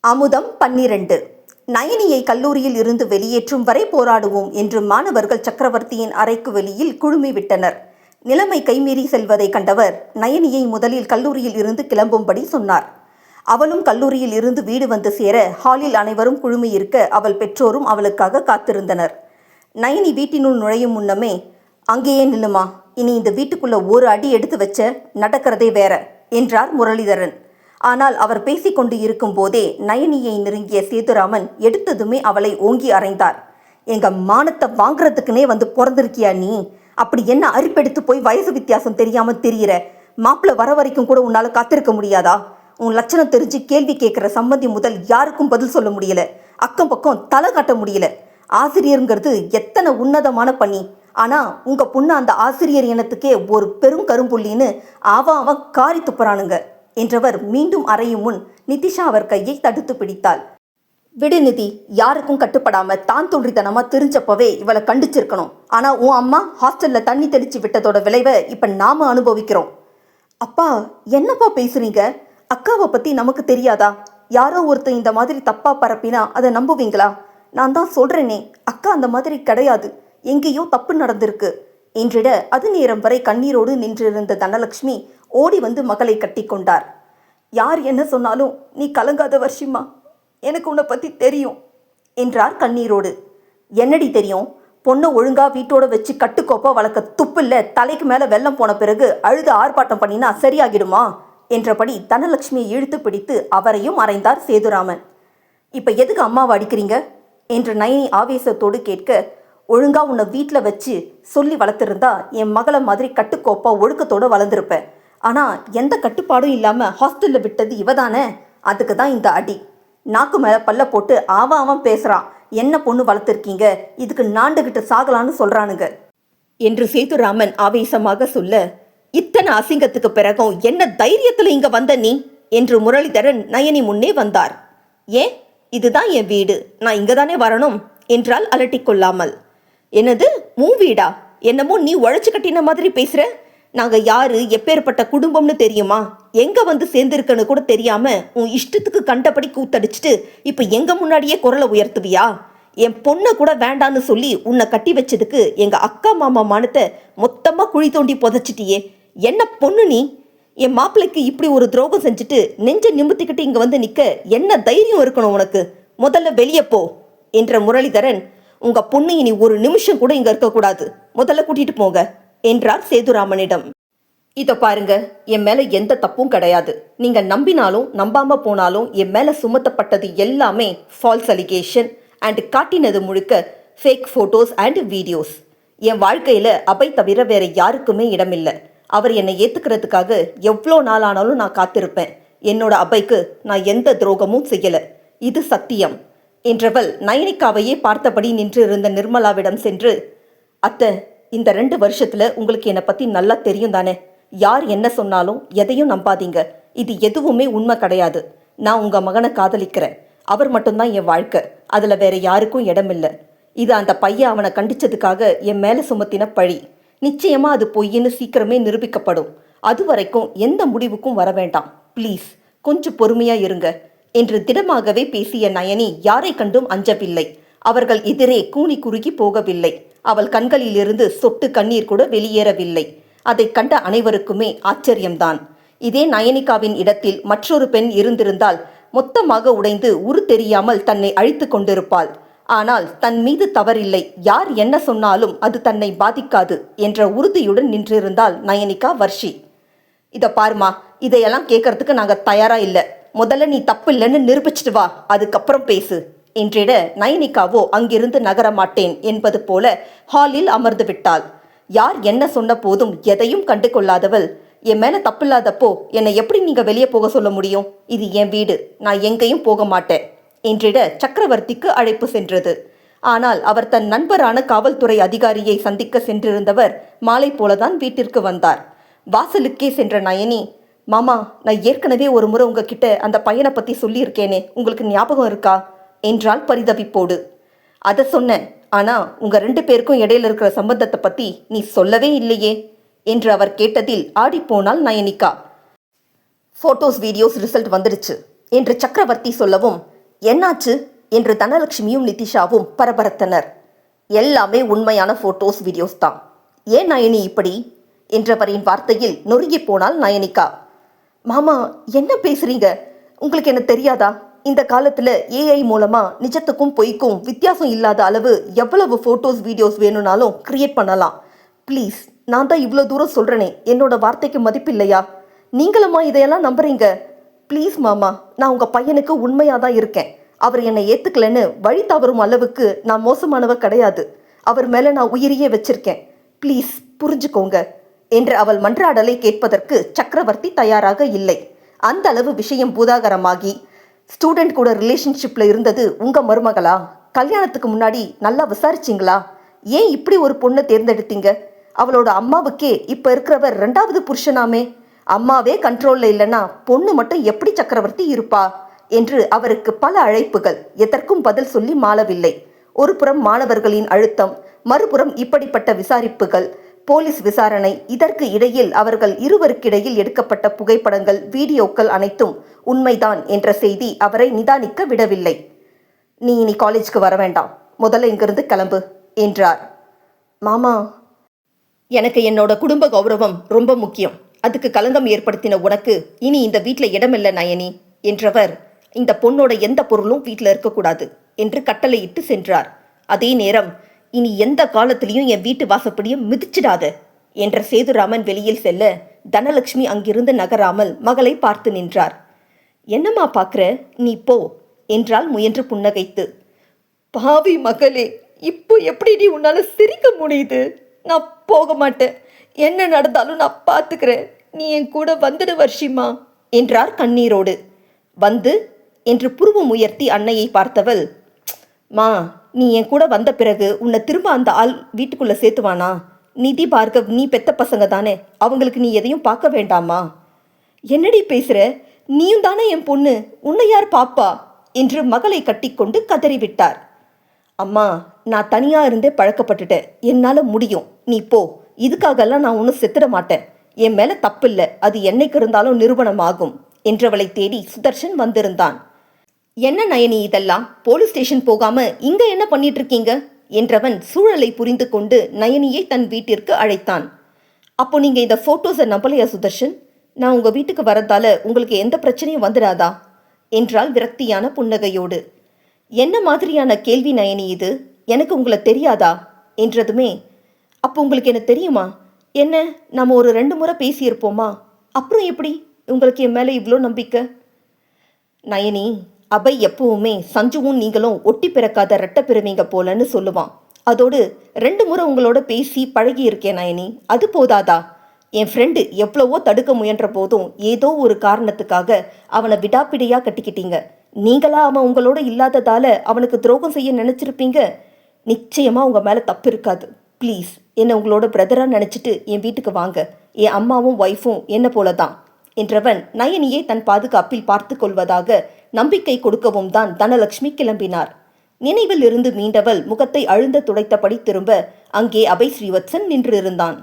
அமுதம் 12. நயனியை கல்லூரியில் இருந்து வெளியேற்றும் வரை போராடுவோம் என்று மாணவர்கள் சக்கரவர்த்தியின் அறைக்கு வெளியில் குழுமிவிட்டனர். நிலைமை கைமீறி செல்வதை கண்டவர் நயனியை முதலில் கல்லூரியில் இருந்து கிளம்பும்படி சொன்னார். அவளும் கல்லூரியில் இருந்து வீடு வந்து சேர ஹாலில் அனைவரும் குழுமியிருக்க அவள் பெற்றோரும் அவளுக்காக காத்திருந்தனர். நயனி வீட்டினுள் நுழையும் முன்னமே, "அங்கேயே நில்லுமா, இனி இந்த வீட்டுக்குள்ள ஒரு அடி எடுத்து வச்ச நடக்கிறதே வேற" என்றார் முரளிதரன். ஆனால் அவர் பேசிக்கொண்டு இருக்கும் போதே நயனியை நெருங்கிய சேதுராமன் எடுத்ததுமே அவளை ஓங்கி அறைந்தார். "எங்க மானத்தை வாங்குறதுக்குனே வந்து பிறந்திருக்கியா நீ? அப்படி என்ன அரிப்பெடுத்து போய் வயசு வித்தியாசம் தெரியாம தெரியிற? மாப்பிள்ள வர வரைக்கும் கூட உன்னால காத்திருக்க முடியாதா? உன் லட்சணம் தெரிஞ்சு கேள்வி கேட்குற சம்மந்தி முதல் யாருக்கும் பதில் சொல்ல முடியல. அக்கம் பக்கம் தலை காட்ட முடியல. ஆசிரியருங்கிறது எத்தனை உன்னதமான பணி. ஆனா உங்க பொண்ணு அந்த ஆசிரியர் இனத்துக்கே ஒரு பெரும் கரும்புள்ளின்னு அவன் காரி துப்புறானுங்க" என்றவர் மீண்டும் அறையும் முன் நிதிஷா அவர் கையை தடுத்து பிடித்தாள். "விடு நிதி, யாருக்கும் கட்டுப்படாம தான் தோன்றித்தனமா தெரிஞ்சப்பவே இவளை கண்டிச்சிருக்கணும். ஆனா உன் அம்மா ஹாஸ்டல்ல தண்ணி தெளிச்சு விட்டதோட விளைவை இப்ப நாம அனுபவிக்கிறோம்." "அப்பா, என்னப்பா பேசுறீங்க? அக்காவை பத்தி நமக்கு தெரியாதா? யாரோ ஒருத்தர் இந்த மாதிரி தப்பா பரப்பினா அதை நம்புவீங்களா? நான் தான் சொல்றேனே, அக்கா அந்த மாதிரி கிடையாது. எங்கேயோ தப்பு நடந்திருக்கு" என்றிட அது நேரம் வரை கண்ணீரோடு நின்றிருந்த தனலட்சுமி ஓடி வந்து மகளை கட்டி கொண்டார். "யார் என்ன சொன்னாலும் நீ கலங்காத வர்ஷிமா, எனக்கு உன்னை பற்றி தெரியும்" என்றார் கண்ணீரோடு. "என்னடி தெரியும்? பொண்ணை ஒழுங்கா வீட்டோட வச்சு கட்டுக்கோப்பா வளர்க்க துப்பில்ல. தலைக்கு மேலே வெள்ளம் போன பிறகு அழுது ஆர்ப்பாட்டம் பண்ணினா சரியாகிடுமா?" என்றபடி தனலட்சுமியை இழுத்து பிடித்து அவரையும் அறைந்தார் சேதுராமன். "இப்போ எதுக்கு அம்மாவை அடிக்கிறீங்க?" என்று நயனி ஆவேசத்தோடு கேட்க, "ஒழுங்கா உன்னை வீட்டில் வச்சு சொல்லி வளர்த்துருந்தா என் மகளை மாதிரி கட்டுக்கோப்பா ஒழுக்கத்தோடு வளர்ந்துருப்பேன். ஆனால் எந்த கட்டுப்பாடும் இல்லாமல் ஹாஸ்டலில் விட்டது இவதானே. அதுக்கு தான் இந்த அடி. நாக்கு மேலே பல்ல போட்டு அவன் பேசுகிறான். என்ன பொண்ணு வளர்த்துருக்கீங்க, இதுக்கு நாண்டுகிட்டு சாகலான்னு சொல்கிறானுங்க" என்று சேதுராமன் ஆவேசமாக சொல்ல, "இத்தனை அசிங்கத்துக்கு பிறகும் என்ன தைரியத்தில் இங்கே வந்த நீ?" என்று முரளிதரன் நயனி முன்னே வந்தார். "ஏன், இதுதான் என் வீடு, நான் இங்கே தானே வரணும்" என்றால் அலட்டிக்கொள்ளாமல். "என்னது உன் வீடா? என்னமோ நீ உழைச்சு கட்டின மாதிரி பேசுகிற. நாங்கள் யாரு, எப்பேற்பட்ட குடும்பம்னு தெரியுமா? எங்கே வந்து சேர்ந்துருக்கன்னு கூட தெரியாமல் உன் இஷ்டத்துக்கு கண்டபடி கூத்தடிச்சிட்டு இப்போ எங்கள் முன்னாடியே குரலை உயர்த்துவியா? என் பொண்ணை கூட வேண்டான்னு சொல்லி உன்னை கட்டி வச்சதுக்கு எங்கள் அக்கா மாமா மானத்தை மொத்தமாக குழி தோண்டி புதைச்சிட்டியே. என்ன பொண்ணு நீ? என் மாப்பிள்ளைக்கு இப்படி ஒரு துரோகம் செஞ்சுட்டு நெஞ்சை நிமித்திக்கிட்டு இங்கே வந்து நிற்க என்ன தைரியம் இருக்கணும் உனக்கு? முதல்ல வெளியே போ" என்ற முரளிதரன், "உங்கள் பொண்ணு இனி ஒரு நிமிஷம் கூட இங்கே இருக்கக்கூடாது. முதல்ல கூட்டிகிட்டு போங்க" என்றார் சேதுராமனிடம். "இதை பாருங்க, என் மேலே எந்த தப்பும் கிடையாது. நீங்கள் நம்பினாலும் நம்பாம போனாலும் என் மேலே சுமத்தப்பட்டது எல்லாமே ஃபால்ஸ் அலிகேஷன் அண்ட் காட்டினது முழுக்க ஃபேக் ஃபோட்டோஸ் அண்ட் வீடியோஸ். என் வாழ்க்கையில் அபை தவிர வேற யாருக்குமே இடமில்லை. அவர் என்னை ஏற்றுக்கிறதுக்காக எவ்வளோ நாள் ஆனாலும் நான் காத்திருப்பேன். என்னோட அபைக்கு நான் எந்த துரோகமும் செய்யலை. இது சத்தியம்" என்றவள் நயனிகாவையே பார்த்தபடி நின்று இருந்த நிர்மலாவிடம் சென்று, "அத்தை, இந்த 2 வருஷத்துல உங்களுக்கு என்னை பற்றி நல்லா தெரியும் தானே? யார் என்ன சொன்னாலும் எதையும் நம்பாதீங்க. இது எதுவுமே உண்மை கிடையாது. நான் உங்கள் மகனை காதலிக்கிறேன். அவர் மட்டும்தான் என் வாழ்க்கை. அதில் வேற யாருக்கும் இடமில்லை. இது அந்த பையன் அவனை கண்டிச்சதுக்காக என் மேலே சுமத்தின பழி. நிச்சயமாக அது பொய்ன்னு சீக்கிரமே நிரூபிக்கப்படும். அது வரைக்கும் எந்த முடிவுக்கும் வர வேண்டாம். ப்ளீஸ் கொஞ்சம் பொறுமையாக இருங்க" என்று திடமாகவே பேசிய நயனி யாரை கண்டும் அஞ்சவில்லை. அவர்கள் எதிரே கூனி குறுகி போகவில்லை. அவள் கண்களிலிருந்து சொட்டு கண்ணீர் கூட வெளியேறவில்லை. அதை கண்ட அனைவருக்குமே ஆச்சரியம்தான். இதே நயனிகாவின் இடத்தில் மற்றொரு பெண் இருந்திருந்தால் மொத்தமாக உடைந்து உரு தெரியாமல் தன்னை அழித்து கொண்டிருப்பாள். ஆனால் தன் மீது தவறில்லை, யார் என்ன சொன்னாலும் அது தன்னை பாதிக்காது என்ற உறுதியுடன் நின்றிருந்தாள் நயனிகா வர்ஷி. "இதை பாருமா, இதையெல்லாம் கேட்கறதுக்கு நாங்கள் தயாரா இல்லை. முதல்ல நீ தப்பு இல்லைன்னு நிரூபிச்சிட்டு வா, அதுக்கப்புறம் பேசு" என்றிட நயனிகாவோ அங்கிருந்து நகர மாட்டேன் என்பது போல ஹாலில் அமர்ந்து விட்டாள். யார் என்ன சொன்ன போதும் எதையும் கண்டு கொள்ளாதவள், "என் மேலே தப்பில்லாதப்போ என்னை எப்படி நீங்கள் வெளியே போக சொல்ல முடியும்? இது என் வீடு, நான் எங்கேயும் போக மாட்டேன்" என்றிட சக்கரவர்த்திக்கு அழைப்பு சென்றது. ஆனால் அவர் தன் நண்பரான காவல்துறை அதிகாரியை சந்திக்க சென்றிருந்தவர் மாலை போலதான் வீட்டிற்கு வந்தார். வாசலுக்கே சென்ற நயனி, "மாமா, நான் ஏற்கனவே ஒரு முறை உங்ககிட்ட அந்த பையனை பற்றி சொல்லியிருக்கேனே, உங்களுக்கு ஞாபகம் இருக்கா?" என்றால் பரிதவிப்போடு. "அதை சொன்னேன், ஆனால் உங்கள் 2 பேருக்கும் இடையில இருக்கிற சம்பந்தத்தை பற்றி நீ சொல்லவே இல்லையே" என்று அவர் கேட்டதில் ஆடிப்போனாள் நயனிகா. "ஃபோட்டோஸ் வீடியோஸ் ரிசல்ட் வந்துடுச்சு. என்று சக்கரவர்த்தி சொல்லவும், என்னாச்சு என்று தனலட்சுமியும் நிதிஷாவும் பரபரத்தனர். எல்லாமே உண்மையான போட்டோஸ் வீடியோஸ் தான். ஏன் நயனி இப்படி என்றவரின் வார்த்தையில் நொறுங்கி போனாள் நயனிகா. மாமா என்ன பேசுறீங்க? உங்களுக்கு என்ன தெரியாதா? இந்த காலத்தில் ஏஐ மூலமாக நிஜத்துக்கும் பொய்க்கும் வித்தியாசம் இல்லாத அளவு எவ்வளவு ஃபோட்டோஸ் வீடியோஸ் வேணும்னாலும் க்ரியேட் பண்ணலாம். ப்ளீஸ், நான் தான் இவ்வளோ தூரம் சொல்கிறேனே, என்னோட வார்த்தைக்கு மதிப்பில்லையா? நீங்களுமா இதையெல்லாம் நம்புறீங்க? ப்ளீஸ் மாமா, நான் உங்கள் பையனுக்கு உண்மையாக தான் இருக்கேன். அவர் என்னை ஏற்றுக்கலன்னு வழி தவறும் அளவுக்கு நான் மோசமானவ கிடையாது. அவர் மேலே நான் உயிரையே வச்சிருக்கேன். ப்ளீஸ் புரிஞ்சுக்கோங்க என்று அவள் மன்றாடலை கேட்பதற்கு சக்கரவர்த்தி தயாராக இல்லை. அந்த அளவு விஷயம் பூதாகரமாகி, ஸ்டூடெண்ட் கூட ரிலேஷன்ஷிப்பில் இருந்தது உங்கள் மருமகளா? கல்யாணத்துக்கு முன்னாடி நல்லா விசாரிச்சிங்களா? ஏன் இப்படி ஒரு பொண்ணை தேர்ந்தெடுத்தீங்க? அவளோட அம்மாவுக்கே இப்போ இருக்கிறவர் 2வது புருஷனாமே. அம்மாவே கண்ட்ரோலில் இல்லைன்னா பொண்ணு மட்டும் எப்படி சக்கரவர்த்தி இருப்பா என்று அவருக்கு பல அழைப்புகள். எதற்கும் பதில் சொல்லி மாளவில்லை. ஒரு புறம் மாணவர்களின் அழுத்தம், மறுபுறம் இப்படிப்பட்ட விசாரிப்புகள், போலீஸ் விசாரணை. இதற்கு இடையில் அவர்கள் இருவருக்கிடையில் எடுக்கப்பட்ட புகைப்படங்கள், வீடியோக்கள் அனைத்தும் உண்மைதான் என்ற செய்தி அவரை நிதானிக்க விடவில்லை. நீ இனி காலேஜ்க்கு வர வேண்டாம், முதல்ல இங்கிருந்து கிளம்பு என்றார். மாமா, எனக்கு என்னோட குடும்ப கௌரவம் ரொம்ப முக்கியம். அதுக்கு களங்கம் ஏற்படுத்தின உனக்கு இனி இந்த வீட்டில் இடமில்லை நயனி என்றவர், இந்த பொண்ணோட எந்த பொருளும் வீட்டில் இருக்கக்கூடாது என்று கட்டளையிட்டு சென்றார். அதே நேரம், இனி எந்த காலத்திலையும் என் வீட்டு வாசப்படியும் மிதிச்சிடாத என்ற சேதுராமன் வெளியில் செல்ல தனலட்சுமி அங்கிருந்து நகராமல் மகளை பார்த்து நின்றார். என்னம்மா பார்க்குற, நீ போ என்றால் முயன்று புன்னகைத்து. பாவி மகளே, இப்போ எப்படி நீ உன்னால சிரிக்க முடியுது? நான் போக மாட்டேன். என்ன நடந்தாலும் நான் பார்த்துக்கிறேன். நீ என் கூட வந்துடு வர்ஷிமா என்றார் கண்ணீரோடு. வந்து என்று புருவம் உயர்த்தி அன்னையை பார்த்தவள், மா, நீ என் கூட வந்த பிறகு உன்னை திரும்ப அந்த ஆள் வீட்டுக்குள்ளே சேர்த்துவானா? நிதி, பார்கவ் நீ பெத்த பசங்க தானே, அவங்களுக்கு நீ எதையும் பார்க்க வேண்டாமா? என்னடி பேசுகிற? நீயும் தானே என் பொண்ணு, உன்னை யார் பாப்பா என்று மகளை கட்டிக்கொண்டு கதறிவிட்டார். அம்மா, நான் தனியாக இருந்தே பழக்கப்பட்டுட்டேன். என்னால் முடியும், நீ போ. இதுக்காகலாம் நான் ஒன்றும் செத்துட மாட்டேன். என் மேலே தப்பில்லை, அது என்னைக்கு இருந்தாலும் நிரூபணமாகும் என்றவளை தேடி சுதர்ஷன் வந்திருந்தான். என்ன நயனி இதெல்லாம்? போலீஸ் ஸ்டேஷன் போகாம இங்க என்ன பண்ணிட்டு இருக்கீங்க என்றவன் சூழலை புரிந்து கொண்டு நயனியை தன் வீட்டிற்கு அழைத்தான். அப்போ நீங்க இந்த போட்டோஸை நம்பலையா சுதர்ஷன்? நான் உங்க வீட்டுக்கு வரதால உங்களுக்கு எந்த பிரச்சனையும் வந்துடாதா என்றால் விரக்தியான புன்னகையோடு. என்ன மாதிரியான கேள்வி நயனி இது? எனக்கு உங்களை தெரியாதா என்றதுமே, அப்போ உங்களுக்கு என்ன தெரியுமா? என்ன, நம்ம ஒரு 2 முறை பேசியிருப்போமா? அப்புறம் எப்படி உங்களுக்கு என் மேலே இவ்வளோ நம்பிக்கை? நயனி, அபை எப்பவுமே சஞ்சுவும் நீங்களும் ஒட்டி பிறக்காத ரெட்டை பிறவீங்க போலன்னு சொல்லுவான். அதோடு 2 முறை உங்களோட பேசி பழகி இருக்கேன் நயனி, அது போதாதா? என் ஃப்ரெண்டு எவ்வளவோ தடுக்க முயன்ற போதும் ஏதோ ஒரு காரணத்துக்காக அவனை விடாப்பிடியாக கட்டிக்கிட்டீங்க. நீங்களா அவன் உங்களோட இல்லாததால அவனுக்கு துரோகம் செய்ய நினச்சிருப்பீங்க. நிச்சயமாக உங்கள் மேலே தப்பு இருக்காது. ப்ளீஸ், என்னை உங்களோட பிரதராக நினச்சிட்டு என் வீட்டுக்கு வாங்க. என் அம்மாவும் ஒய்ஃபும் என்ன போல தான் என்றவன் நயனியை தன் பாதுகாப்பில் பார்த்து கொள்வதாக நம்பிக்கை கொடுக்கவும் தான் தனலட்சுமி கிளம்பினார். நினைவில் இருந்து மீண்டவள் முகத்தை அழுந்த துடைத்தபடி திரும்ப அங்கே அபய் ஸ்ரீவத்சன் நின்றிருந்தான்.